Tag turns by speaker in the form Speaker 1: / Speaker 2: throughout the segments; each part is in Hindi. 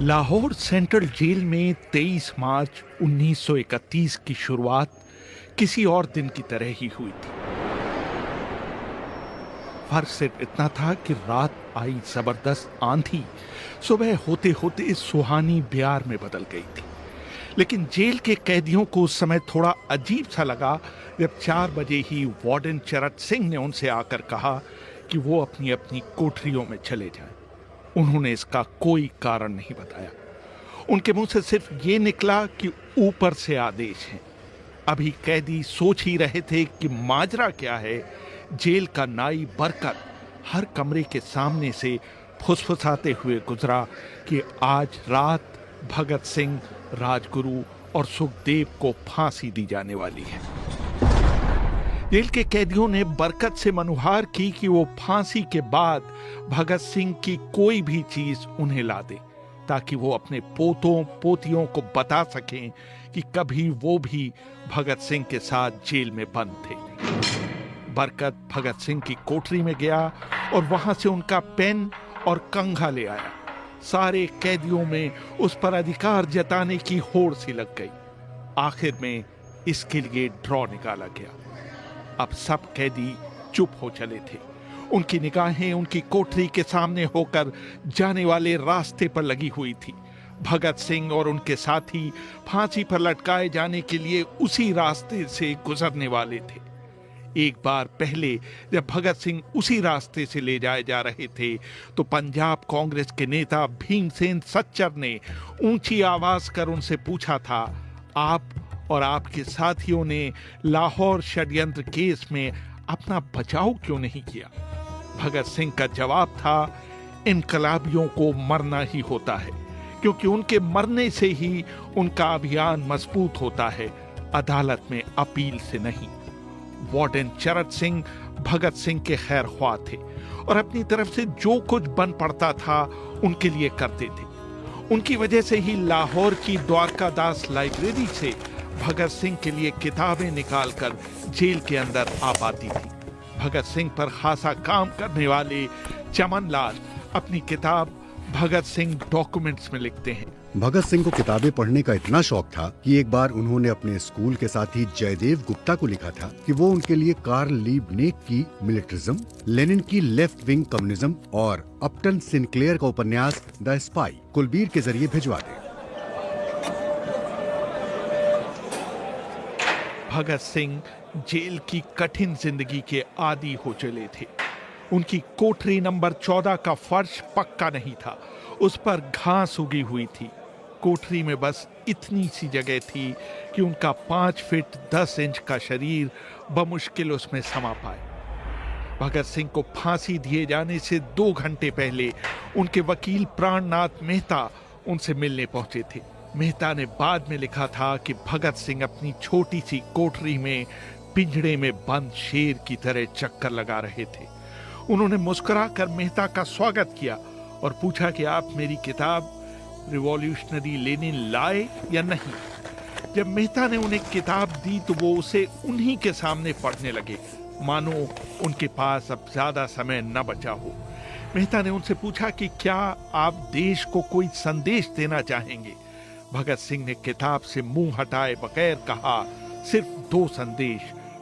Speaker 1: लाहौर सेंट्रल जेल में 23 मार्च 1931 की शुरुआत किसी और दिन की तरह ही हुई थी। फर्क सिर्फ इतना था कि रात आई जबरदस्त आंधी सुबह होते होते सुहानी ब्यार में बदल गई थी। लेकिन जेल के कैदियों को उस समय थोड़ा अजीब सा लगा जब 4 बजे ही वार्डन चरत सिंह ने उनसे आकर कहा कि वो अपनी अपनी कोठरियों में चले जाएं। उन्होंने इसका कोई कारण नहीं बताया। उनके मुंह से सिर्फ ये निकला कि ऊपर से आदेश है। अभी कैदी सोच ही रहे थे कि माजरा क्या है। जेल का नाई बरकत हर कमरे के सामने से फुसफुसाते हुए गुजरा कि आज रात भगत सिंह, राजगुरु और सुखदेव को फांसी दी जाने वाली है। जेल के कैदियों ने बरकत से मनुहार की कि वो फांसी के बाद भगत सिंह की कोई भी चीज उन्हें ला दे, ताकि वो अपने पोतों पोतियों को बता सकें कि कभी वो भी भगत सिंह के साथ जेल में बंद थे। बरकत भगत सिंह की कोठरी में गया और वहां से उनका पेन और कंघा ले आया। सारे कैदियों में उस पर अधिकार जताने की होड़ सी लग गई। आखिर में इसके लिए ड्रॉ निकाला गया। अब सब कैदी चुप हो चले थे। उनकी निगाहें उनकी कोठरी के सामने होकर जाने वाले रास्ते पर लगी हुई थी। भगत सिंह और उनके साथी फांसी पर लटकाए जाने के लिए उसी रास्ते से गुजरने वाले थे। एक बार पहले जब भगत सिंह उसी रास्ते से ले जाए जा रहे थे तो पंजाब कांग्रेस के नेता भीमसेन सच्चर ने ऊंची आवाज कर उनसे पूछा था, आप और आपके साथियों ने लाहौर षड्यंत्र केस में अपना बचाव क्यों नहीं किया? भगत सिंह का जवाब था, इनकलाबियों को मरना ही होता है, क्योंकि उनके मरने से ही उनका अभियान मजबूत होता है, अदालत में अपील से नहीं। वार्डन चरत सिंह भगत सिंह के खैर ख्वाह थे और अपनी तरफ से जो कुछ बन पड़ता था उनके लिए करते थे। उनकी वजह से ही लाहौर की द्वारकादास लाइब्रेरी से भगत सिंह के लिए किताबें निकालकर जेल के अंदर आ पाती थी। भगत सिंह पर खासा काम करने वाले चमन लाल अपनी किताब भगत सिंह डॉक्यूमेंट्स में लिखते हैं,
Speaker 2: भगत सिंह को किताबें पढ़ने का इतना शौक था कि एक बार उन्होंने अपने स्कूल के साथी जयदेव गुप्ता को लिखा था कि वो उनके लिए कार्ल लीबनेक की मिलिटरिज्म, लेनिन की लेफ्ट विंग कम्युनिज्म और अपटन सिनक्लेयर का उपन्यास द स्पाई कुलबीर के जरिए भिजवा दे।
Speaker 1: भगत सिंह जेल की कठिन जिंदगी के आदी हो चले थे। उनकी कोठरी नंबर 14 का फर्श पक्का नहीं था, उस पर घास उगी हुई थी। कोठरी में बस इतनी सी जगह थी कि उनका 5 फीट 10 इंच का शरीर बमुश्किल उसमें समा पाए। भगत सिंह को फांसी दिए जाने से 2 घंटे पहले उनके वकील प्राणनाथ मेहता उनसे मिलने पहुंचे थे। मेहता ने बाद में लिखा था कि भगत सिंह अपनी छोटी सी कोठरी में पिंजड़े में बंद शेर की तरह चक्कर लगा रहे थे। उन्होंने मुस्कुराकर मेहता का स्वागत किया और पूछा कि आप मेरी किताब रिवॉल्यूशनरी लेनिन लाए या नहीं। जब मेहता ने उन्हें किताब दी तो वो उसे उन्हीं के सामने पढ़ने लगे, मानो उनके पास अब ज्यादा समय न बचा हो। मेहता ने उनसे पूछा कि क्या आप देश को कोई संदेश देना चाहेंगे? भगत सिंह ने किताब से मुंह हटाए बगैर कहा, सिर्फ 2 संदेश,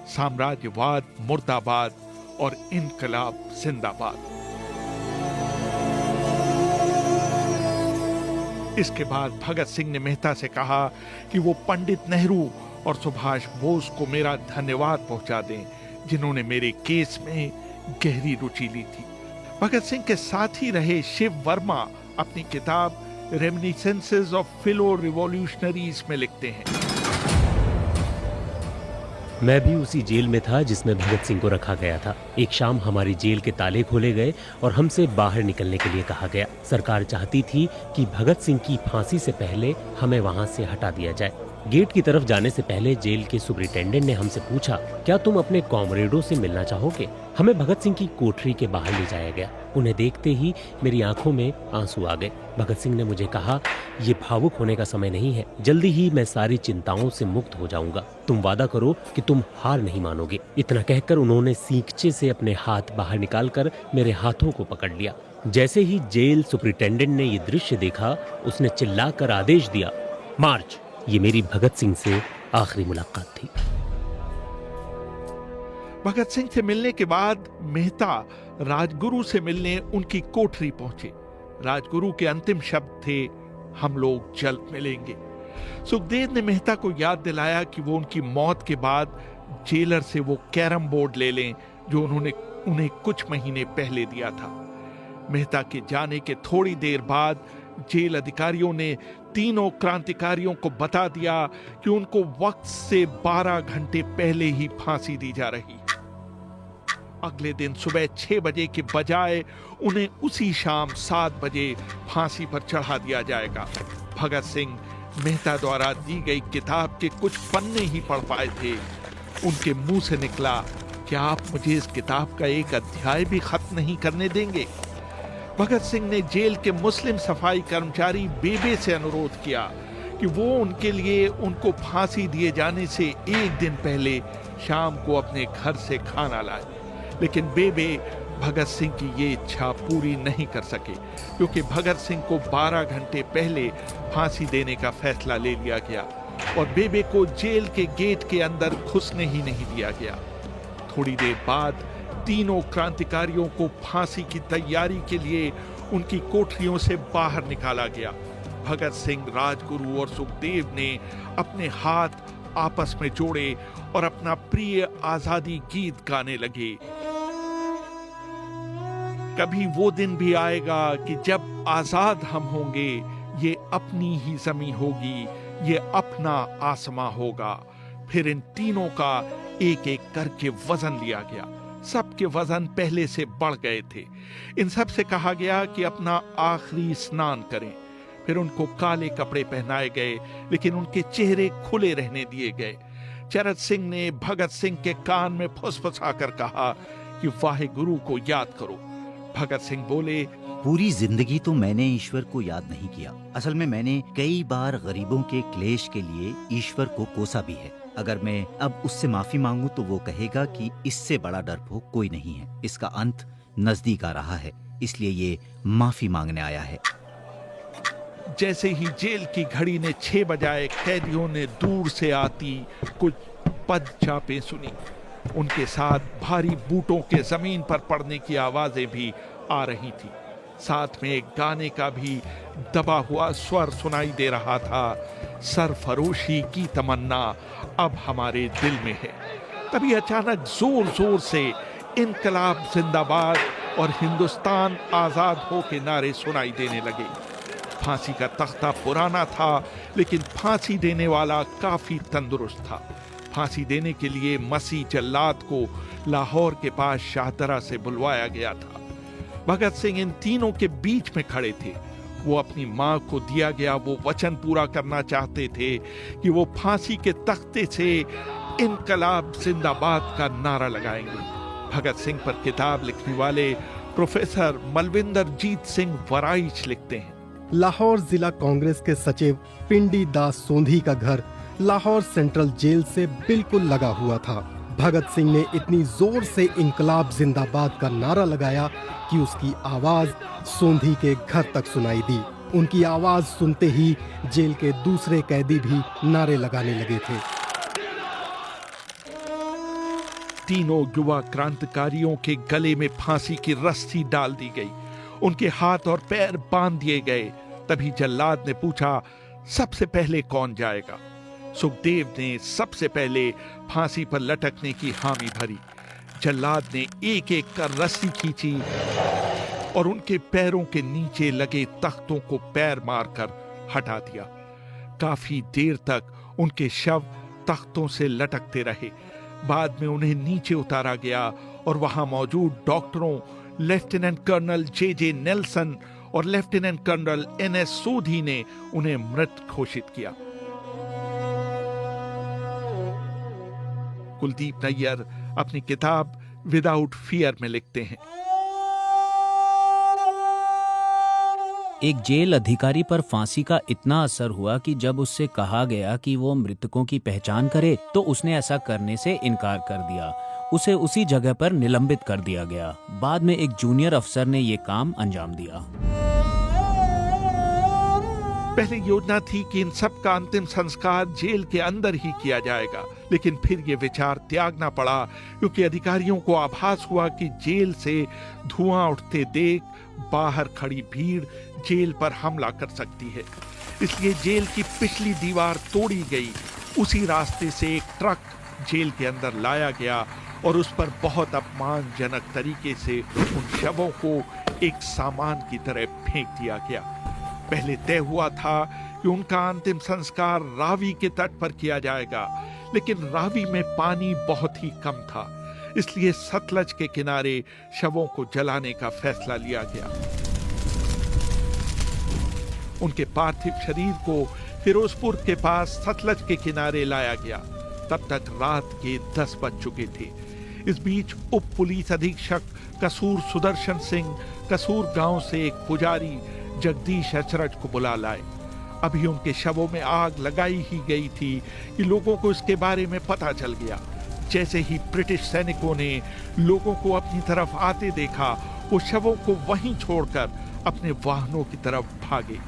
Speaker 1: साम्राज्यवाद मुर्दाबाद और इनकलाब जिंदाबाद। इसके बाद भगत सिंह ने मेहता से कहा कि वो पंडित नेहरू और सुभाष बोस को मेरा धन्यवाद पहुंचा दें, जिन्होंने मेरे केस में गहरी रुचि ली थी। भगत सिंह के साथ ही रहे शिव वर्मा अपनी किताब रेमिनिसेंसेस ऑफ फेलो रिवॉल्यूशनरीज में लिखते हैं,
Speaker 3: मैं भी उसी जेल में था जिसमें भगत सिंह को रखा गया था। एक शाम हमारी जेल के ताले खोले गए और हमसे बाहर निकलने के लिए कहा गया। सरकार चाहती थी कि भगत सिंह की फांसी से पहले हमें वहां से हटा दिया जाए। गेट की तरफ जाने से पहले जेल के सुपरिटेंडेंट ने हमसे पूछा, क्या तुम अपने कॉमरेडों से मिलना चाहोगे? हमें भगत सिंह की कोठरी के बाहर ले जाया गया। उन्हें देखते ही मेरी आंखों में आंसू आ गए। भगत सिंह ने मुझे कहा, ये भावुक होने का समय नहीं है, जल्दी ही मैं सारी चिंताओं से मुक्त हो जाऊंगा। तुम वादा करो कि तुम हार नहीं मानोगे। इतना कहकर उन्होंने सींगचे से अपने हाथ बाहर निकालकर मेरे हाथों को पकड़ लिया। जैसे ही जेल सुपरिटेंडेंट ने ये दृश्य देखा, उसने चिल्लाकर आदेश दिया, मार्च। ये मेरी भगत सिंह से आखिरी मुलाकात थी।
Speaker 1: भगत सिंह से मिलने के बाद मेहता राजगुरु से मिलने उनकी कोठरी पहुंचे। राजगुरु के अंतिम शब्द थे, हम लोग जल्द मिलेंगे। सुखदेव ने मेहता को याद दिलाया कि वो उनकी मौत के बाद जेलर से वो कैरम बोर्ड ले लें जो उन्होंने उन्हें कुछ महीने पहले दिया था। मेहता के जाने के थोड़ी देर बाद जेल अधिकारियों ने तीनों क्रांतिकारियों को बता दिया कि उनको वक्त से 12 घंटे पहले ही फांसी दी जा रही। अगले दिन सुबह 6 बजे के बजाय उन्हें उसी शाम 7 बजे फांसी पर चढ़ा दिया जाएगा। भगत सिंह मेहता द्वारा दी गई किताब के कुछ पन्ने ही पढ़ पाए थे। उनके मुंह से निकला, क्या आप मुझे इस किताब का एक अध्याय भी खत्म नहीं करने देंगे? भगत सिंह ने जेल के मुस्लिम सफाई कर्मचारी बेबे से अनुरोध किया कि वो उनके लिए उनको फांसी दिए जाने से एक दिन पहले शाम को अपने घर से खाना लाए। लेकिन बेबे भगत सिंह की ये इच्छा पूरी नहीं कर सके, क्योंकि भगत सिंह को 12 घंटे पहले फांसी देने का फैसला ले लिया गया और बेबे को जेल के गेट के अंदर घुसने ही नहीं दिया गया। थोड़ी देर बाद तीनों क्रांतिकारियों को फांसी की तैयारी के लिए उनकी कोठरियों से बाहर निकाला गया। भगत सिंह, राजगुरु और सुखदेव ने अपने हाथ आपस में जोड़े और अपना प्रिय आजादी गीत गाने लगे। कभी वो दिन भी आएगा कि जब आजाद हम होंगे, ये अपनी ही जमीन होगी, ये अपना आसमां होगा। फिर इन तीनों का एक एक करके वजन लिया गया। सबके वजन पहले से बढ़ गए थे। इन सब से कहा गया कि अपना आखिरी स्नान करें। फिर उनको काले कपड़े पहनाए गए, लेकिन उनके चेहरे खुले रहने दिए गए। चरत सिंह ने भगत सिंह के कान में फुसफुसाकर कहा कि वाहे गुरु को याद करो। भगत सिंह बोले,
Speaker 4: पूरी जिंदगी तो मैंने ईश्वर को याद नहीं किया। असल में मैंने कई बार गरीबों के क्लेश के लिए ईश्वर को कोसा भी है। अगर मैं अब उससे माफी मांगूं तो वो कहेगा कि इससे बड़ा डरपोक कोई नहीं है। इसका अंत नजदीक आ रहा है, इसलिए ये माफी मांगने आया है।
Speaker 1: जैसे ही जेल की घड़ी ने 6 बजाए, कैदियों ने दूर से आती कुछ पद चापें सुनी। उनके साथ भारी बूटों के जमीन पर पड़ने की आवाजें भी आ रही थी। साथ में एक गाने का भी दबा हुआ स्वर सुनाई दे रहा था, सरफरोशी की तमन्ना अब हमारे दिल में है। तभी अचानक जोर जोर से इनकलाब जिंदाबाद और हिंदुस्तान आजाद हो के नारे सुनाई देने लगे। फांसी का तख्ता पुराना था, लेकिन फांसी देने वाला काफी तंदुरुस्त था। फांसी देने के लिए मसीह जल्लाद को लाहौर के पास शाहदरा से बुलवाया गया था। भगत सिंह इन तीनों के बीच में खड़े थे। वो अपनी मां को दिया गया वो वचन पूरा करना चाहते थे कि वो फांसी के तख्ते से इनकलाब जिंदाबाद का नारा लगाएंगे। भगत सिंह पर किताब लिखने वाले प्रोफेसर मलविंदर जीत सिंह वराइच लिखते हैं,
Speaker 5: लाहौर जिला कांग्रेस के सचिव पिंडी दास सोंधी का घर लाहौर सेंट्रल जेल से बिल्कुल लगा हुआ था। भगत सिंह ने इतनी जोर से इंकलाब जिंदाबाद का नारा लगाया कि उसकी आवाज सोंधी के घर तक सुनाई दी। उनकी आवाज सुनते ही जेल के दूसरे कैदी भी नारे लगाने लगे थे।
Speaker 1: तीनों युवा क्रांतिकारियों के गले में फांसी की रस्सी डाल दी गई, उनके हाथ और पैर बांध दिए गए। तभी जल्लाद ने पूछा, सबसे पहले कौन जाएगा? सुखदेव ने सबसे पहले फांसी पर लटकने की हामी भरी। जल्लाद ने एक एक कर रस्सी खींची और उनके पैरों के नीचे लगे तख्तों को पैर मारकर हटा दिया। काफी देर तक उनके शव तख्तों से लटकते रहे। बाद में उन्हें नीचे उतारा गया और वहां मौजूद डॉक्टरों लेफ्टिनेंट कर्नल जे नेल्सन और लेफ्टिनेंट कर्नल NS सोधी ने उन्हें मृत घोषित किया। कुलदीप नैयर अपनी किताब विदाउट फियर में लिखते हैं,
Speaker 6: एक जेल अधिकारी पर फांसी का इतना असर हुआ कि जब उससे कहा गया कि वो मृतकों की पहचान करे तो उसने ऐसा करने से इनकार कर दिया। उसे उसी जगह पर निलंबित कर दिया गया। बाद में एक जूनियर अफसर ने ये काम अंजाम दिया।
Speaker 1: पहले योजना थी कि इन सब का अंतिम संस्कार जेल के अंदर ही किया जाएगा, लेकिन फिर ये विचार त्यागना पड़ा क्योंकि अधिकारियों को आभास हुआ कि जेल से धुआं उठते देख बाहर खड़ी भीड़ जेल पर हमला कर सकती है। इसलिए जेल की पिछली दीवार तोड़ी गई। उसी रास्ते से एक ट्रक जेल के अंदर लाया गया और उस पर बहुत अपमानजनक तरीके से उन शवों को एक सामान की तरह फेंक दिया गया। पहले तय हुआ था कि उनका अंतिम संस्कार रावी के तट पर किया जाएगा, लेकिन रावी में पानी बहुत ही कम था, इसलिए सतलज के किनारे शवों को जलाने का फैसला लिया गया। उनके पार्थिव शरीर को फिरोजपुर के पास सतलज के किनारे लाया गया। तब तक रात के 10 बज चुके थे। इस बीच उप पुलिस अधीक्षक कसूर सुदर्शन सिंह कसूर गांव से एक पुजारी जगदीश अचरज को बुला लाए। अभी उनके शवों में आग लगाई ही गई थी कि लोगों को इसके बारे में पता चल गया। जैसे ही ब्रिटिश सैनिकों ने लोगों को अपनी तरफ आते देखा, वो शवों को वहीं छोड़कर अपने वाहनों की तरफ भागे।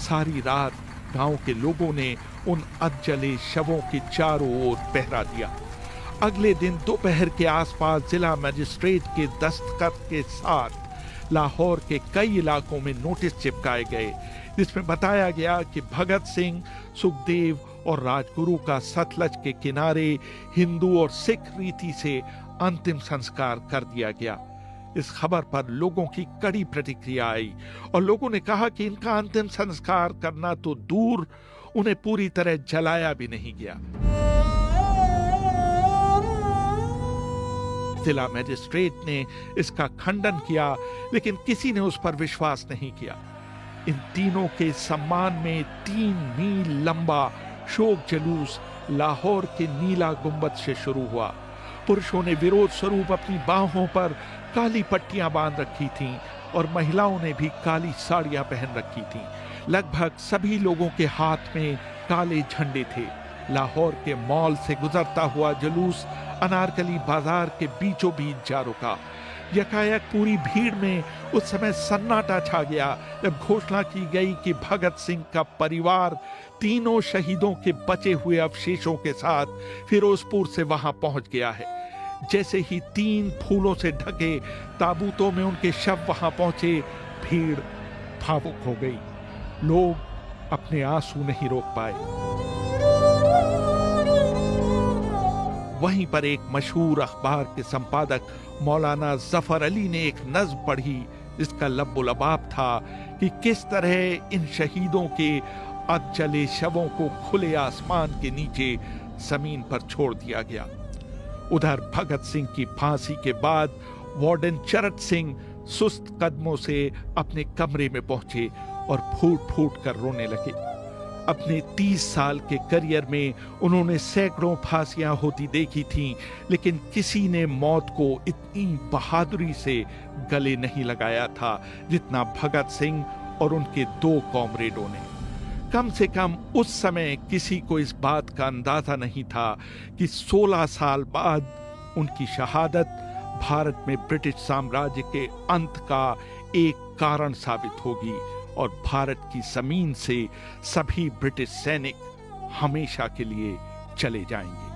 Speaker 1: सारी रात गांव के लोगों ने उन अधजले शवों के चारों ओर पहरा दिया। अगले दिन दोपहर के आसपास जिला मजिस्ट्रेट के दस्तखत के साथ लाहौर के कई इलाकों में नोटिस चिपकाए गए, जिसमें बताया गया कि भगत सिंह, सुखदेव और राजगुरु का सतलज के किनारे हिंदू और सिख रीति से अंतिम संस्कार कर दिया गया। इस खबर पर लोगों की कड़ी प्रतिक्रिया आई और लोगों ने कहा कि इनका अंतिम संस्कार करना तो दूर, उन्हें पूरी तरह जलाया भी नहीं गया। जिला मजिस्ट्रेट ने इसका खंडन किया, लेकिन किसी ने उस पर विश्वास नहीं किया। इन तीनों के सम्मान में 3 मील लंबा शोक जुलूस लाहौर के नीला गुंबद से शुरू हुआ। पुरुषों ने विरोध स्वरूप अपनी बाहों पर काली पट्टियां बांध रखी थीं और महिलाओं ने भी काली साड़ियां पहन रखी थीं। लगभग सभी लोगों के हाथ में काले झंडे थे। लाहौर के मॉल से गुजरता हुआ जुलूस अनारकली बाजार के बीचों बीच जा रुका। यकायक पूरी भीड़ में उस समय सन्नाटा छा गया जब घोषणा की गई कि भगत सिंह का परिवार तीनों शहीदों के बचे हुए अवशेषों के साथ फिरोजपुर से वहां पहुंच गया है। जैसे ही 3 फूलों से ढके ताबूतों में उनके शव वहां पहुंचे, भीड़ भावुक हो गई। लोग अपने आंसू नहीं रोक पाए। वहीं पर एक मशहूर अखबार के संपादक मौलाना जफर अली ने एक नज्म पढ़ी, जिसका लब्बो-लबाब था कि किस तरह इन शहीदों के अधजले शवों को खुले आसमान के नीचे जमीन पर छोड़ दिया गया। उधर भगत सिंह की फांसी के बाद वार्डन चरत सिंह सुस्त कदमों से अपने कमरे में पहुंचे और फूट फूट कर रोने लगे। अपने 30 साल के करियर में उन्होंने सैकड़ों फांसियां होती देखी थीं, लेकिन किसी ने मौत को इतनी बहादुरी से गले नहीं लगाया था जितना भगत सिंह और उनके 2 कॉमरेडों ने। कम से कम उस समय किसी को इस बात का अंदाजा नहीं था कि 16 साल बाद उनकी शहादत भारत में ब्रिटिश साम्राज्य के अंत का एक कारण साबित होगी और भारत की जमीन से सभी ब्रिटिश सैनिक हमेशा के लिए चले जाएंगे।